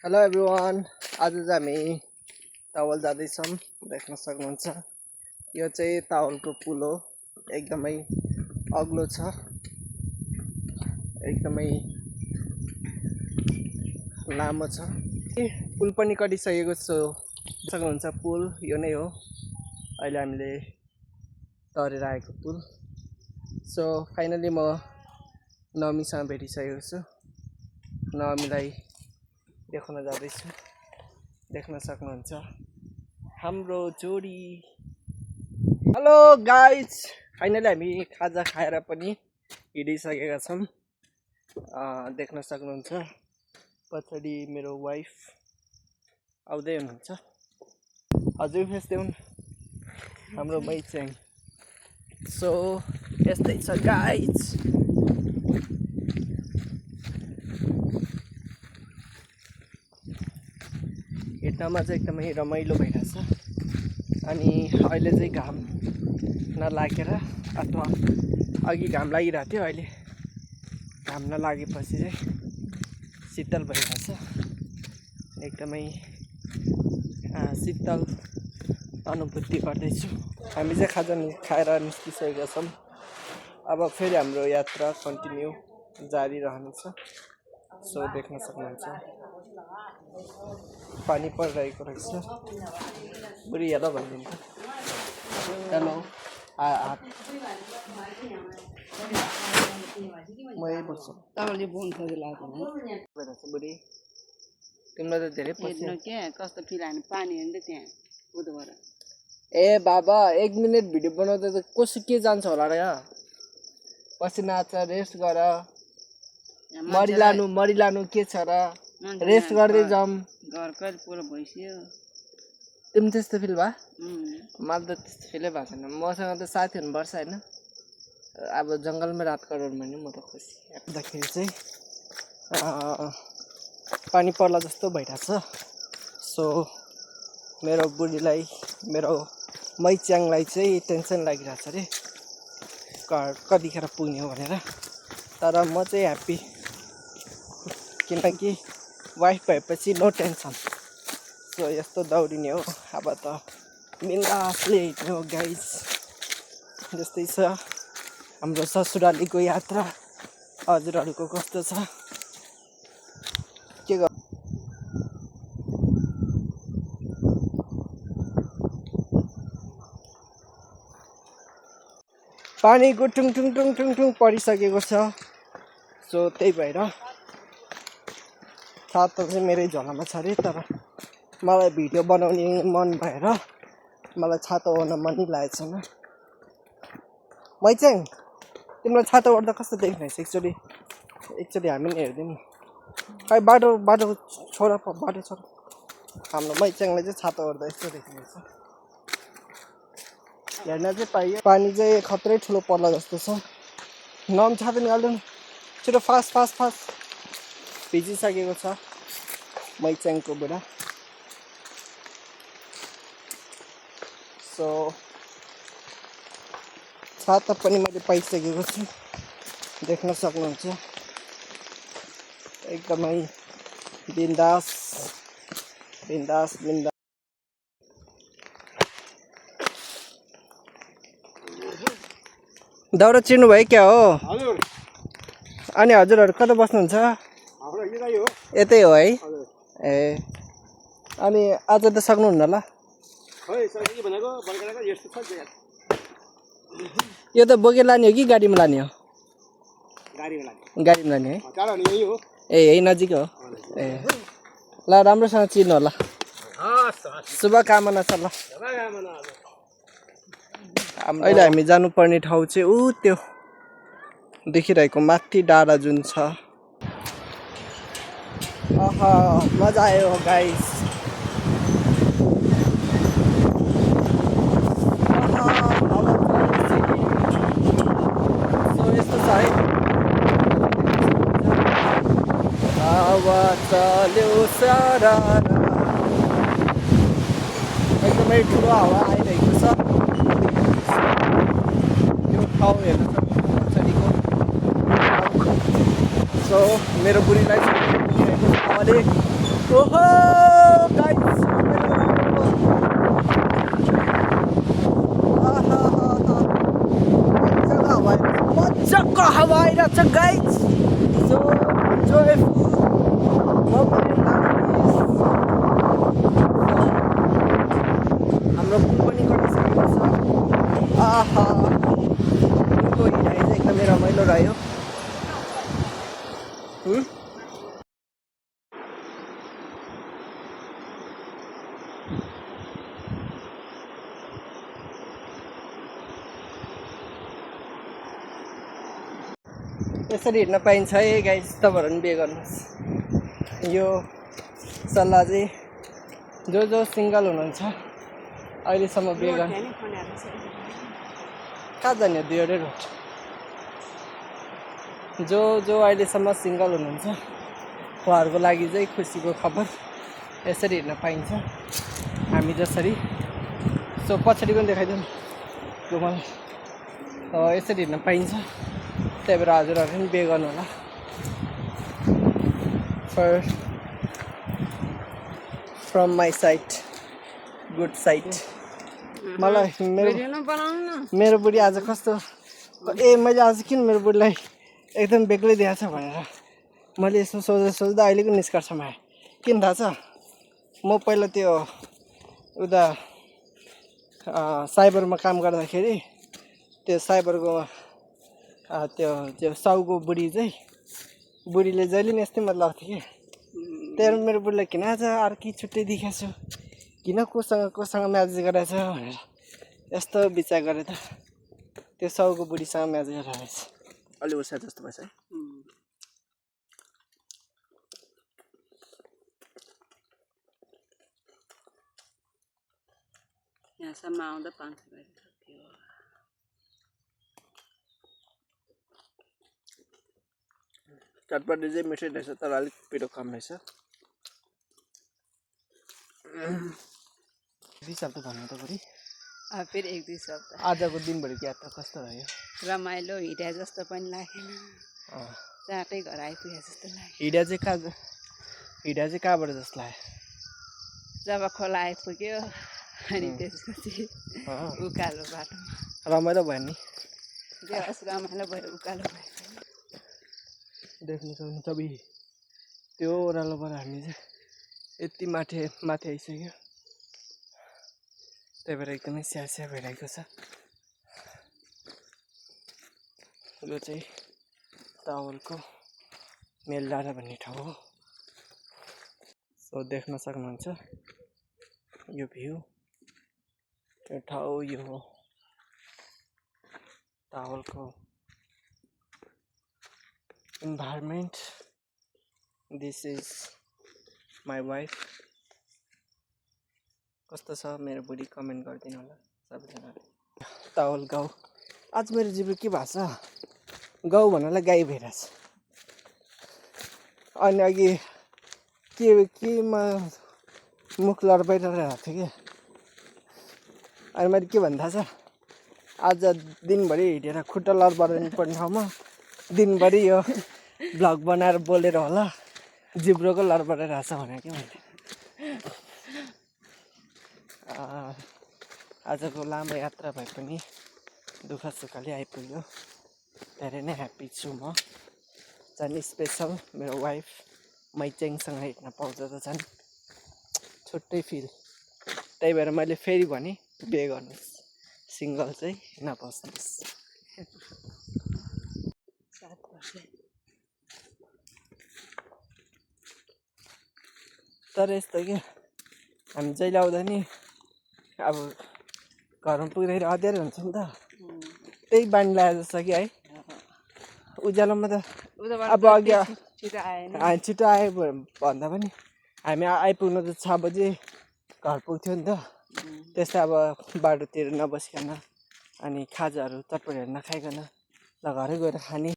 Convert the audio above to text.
Hello everyone, आज चाहिँ हामी तावल जाँदैछौँ। देख्न सक्नुहुन्छ यो चाहिँ तावलको पुल हो। एकदमै अग्लो छ, एकदमै लामो छ। पुल पनि कटिसकेको छ। सक्नुहुन्छ पुल यो नै हो अहिले हामीले तरेर आएको पुल। सो फाइनली म नमीसँग भेटिसकेको छु। नमीलाई देखाउन जाँदैछु। देख्न सक्नुहुन्छ हाम्रो जोडी। हेलो गाइज, फाइनली हामी खाजा खाएर पनि हिँडिसकेका छौँ। देख्न सक्नुहुन्छ पछाडि मेरो वाइफ आउँदै हुनुहुन्छ। हजुर फेस्दै हुन् हाम्रो मैच्याङ। सो यस्तै छ गाइज। हिँड्नमा चाहिँ एकदमै रमाइलो भइरहेछ। अनि अहिले चाहिँ घाम नलागेर अथवा अघि घाम लागिरहेको थियो, अहिले घाम नलागेपछि चाहिँ शीतल भइरहेछ। एकदमै शीतल अनुभूति गर्दैछु। हामी चाहिँ खाजा खाएर निस्किसकेका छौँ। अब फेरि हाम्रो यात्रा कन्टिन्यू जारी रहनेछ। सो देख्न सक्नुहुन्छ पानी परिरहेको रहेछ। बुढी हेलो भनिदिन्छ। हेलो म यही बोल्छु। तपाईँले बोन खोजी लाग्यो बुढी तिमीलाई त धेरै हेर्नु के कस्तो फिल हाने पानी हेर्नु त्यहाँ उदोबाट। ए बाबा 1 मिनट भिडियो बनाउँदा त कसो के जान्छ होला र यहाँ। पछि नाच रेस्ट गर। मरिलानु के छ र, रेस्ट गर्दै जाऊँ। घर कहिले पुरो भइसक्यो। तिमी त्यस्तो फिल भयो? मलाई त त्यस्तो फिलै भएको छैन। मसँग त साथी हुनुपर्छ होइन। अब जङ्गलमा रात करोड भने म त खुसी। हेर्दाखेरि चाहिँ पानी पर्ला जस्तो भइरहेछ। सो मेरो बुढीलाई, मेरो मैच्याङलाई चाहिँ टेन्सन लागिरहेछ अरे घर कतिखेर पुग्ने हो भनेर। तर म चाहिँ ह्याप्पी, किनकि वाइफ भएपछि नो टेन्सन। सो यस्तो दौडिने हो। अब त बिन्दासले हिँड्ने हो गाइज। जस्तै छ हाम्रो ससुरालीको यात्रा। हजुरहरूको कस्तो छ के गर। पानी गुटुङ टुङ टुङ टुङ टुङ परिसकेको छ। सो त्यही भएर छाता चाहिँ मेरै झोलामा छ अरे। तर मलाई भिडियो बनाउने मन भएर मलाई छाता ओर्न मनै लागेको छैन। मैच्याङ तिमीलाई छाता ओर्दा कस्तो देखिरहेछ? एकचोटि हामी नि हेरिदिउँ। खै बाटो छोरा बाटो छोरा। हाम्रो मैच्याङले चाहिँ छाता ओर्दा यस्तो देखिरहेछ। हेर्न चाहिँ पाइयो। पानी चाहिँ खत्रै ठुलो पर्ला जस्तो छ। नम छाता निकाल्नु छिटो, फास्ट भिजिसकेको छ मैच्याङको बुढा। सो छाता पनि मैले पाइसकेको छु। देख्न सक्नुहुन्छ एकदमै बिन्दास। दाउरा चिर्नु भयो क्या हो? हजुर। अनि हजुरहरू कता बस्नुहुन्छ? यतै हो है? ए अनि आज त सक्नुहुन्न ल। यो त बोकेर लाने हो कि गाडीमा लाने हो? गाडीमा लाने है? ए यही नजिक हो। ए ल राम्रोसँग चिर्नु होला। शुभकामना छ ल। अहिले हामी जानुपर्ने ठाउँ चाहिँ ऊ त्यो देखिरहेको माथि डाँडा जुन छ। मजा आयो गाइस। यस्तो छ है। चल्यो सारा एकदमै ठुलो हावा आइरहेको छ। यो ठाउँ हेर्न सक्नुहुन्छ पछाडिको। सो मेरो बुढीलाई हावाले ओहो गाइस मजाको हावा आइरहेको छ गाइस सो हाम्रो पुल पनि कटिसकेको छ आहा पुलको हिँडाइ चाहिँ एकदमै रमाइलो रह्यो यसरी हिँड्न पाइन्छ है गाइस तपाईँहरू पनि बिहे गर्नुहोस् यो सल्लाह चाहिँ जो सिङ्गल हुनुहुन्छ अहिलेसम्म बिहे गर्नु कहाँ जाने दुईवटै रोड जो अहिलेसम्म सिङ्गल हुनुहुन्छ उहाँहरूको लागि चाहिँ खुसीको खबर यसरी हिँड्न पाइन्छ हामी जसरी सो पछाडि पनि देखाइदिउँ घुमाउनु यसरी हिँड्न पाइन्छ त्यही भएर हजुरहरू पनि बिहे गर्नु होला from my side good side मलाई मेरो बुढी आज कस्तो मैले आज किन मेरो बुढीलाई एकदम बेग्लै दिएको छ भनेर मैले यसो सोच्दा अहिलेको निष्कर्षमा आएँ किन थाहा छ म पहिला त्यो उता साइबरमा काम गर्दाखेरि त्यो साइबरको त्यो साउको बुढीले जहिले पनि यस्तै मतलब लाग्थ्यो कि त्यही मेरो बुढीलाई किन आज अर्कै छुट्टै देखाएको छु किन कोसँग म्याच गरेछ भनेर यस्तो विचार गरे त त्यो साउको बुढीसँग म्याच गरेर रहेछ अलि उसा जस्तो भएछ है यहाँसम्म आउँदा 500 थियो चटपटी चाहिँ मिठै रहेछ तर अलिक पिरो कम रहेछ दुई शब्द भन्नु त बुढी फेरि 1-2 शब्द आजको दिनभरिको यात्रा कस्तो रह्यो रमाइलो हिँडे जस्तो पनि लागेन चाँटै घर आइपुगे जस्तो लाग्यो हिँडा चाहिँ कहाँबाट जस्तो लाग्यो जब खोला आइपुग्यो अनि त्यसपछि उकालो बाटो रमाइलो भयो नि रमाइलो भयो उकालो भयो देख्न सक्नुहुन्छ अब त्यो ओह्रालोबाट हामी चाहिँ यति माथि आइसक्यो त्यही भएर एकदमै स्याहार भइरहेको छ यो चाहिँ टावलको मेलडाँडा भन्ने ठाउँ हो सो देख्न सक्नुहुन्छ यो भ्यू यो ठाउँ यो हो टावलको environment. This is my wife. कस्तो छ मेरो बुढी कमेन्ट गरिदिनु होला सबैजनाले टावल गाउँ आज मेरो जिब्रो के भएको छ गाउँ भन्नलाई गाई भइरहेछ अनि अघि केमा मुख लडबाइरहेको थियो कि अनि मैले के भन्दा छ आज दिनभरि हिँडेर खुट्टा लडबाइरहनु पर्ने ठाउँमा दिनभरि यो भ्लग बनाएर बोलेर होला जिब्रोको लडबडाइरहेछ भने के मैले आजको लामो यात्रा भए पनि दुःख सुखले आइपुग्यो धेरै नै ह्याप्पी छु म झन् स्पेसल मेरो वाइफ मैच्याङसँग हिँड्न पाउँदा त झन् छुट्टै फिल त्यही भएर मैले फेरि भने बिहे गर्नुहोस् सिङ्गल चाहिँ नबस्नुहोस् तर यस्तो के हामी जहिले आउँदा नि अब घरमा पुग्दाखेरि अँध्यारो हुन्छ नि त त्यही बानी लगाए जस्तो कि है उज्यालोमा त अब अघि छिटो आयो भन्दा पनि हामी आइपुग्नु त 6 बजे घर पुग्थ्यो नि त त्यस्तै अब बाटोतिर नबसिकन अनि खाजाहरू चटपटीहरू नखाइकन ल घरै गएर खाने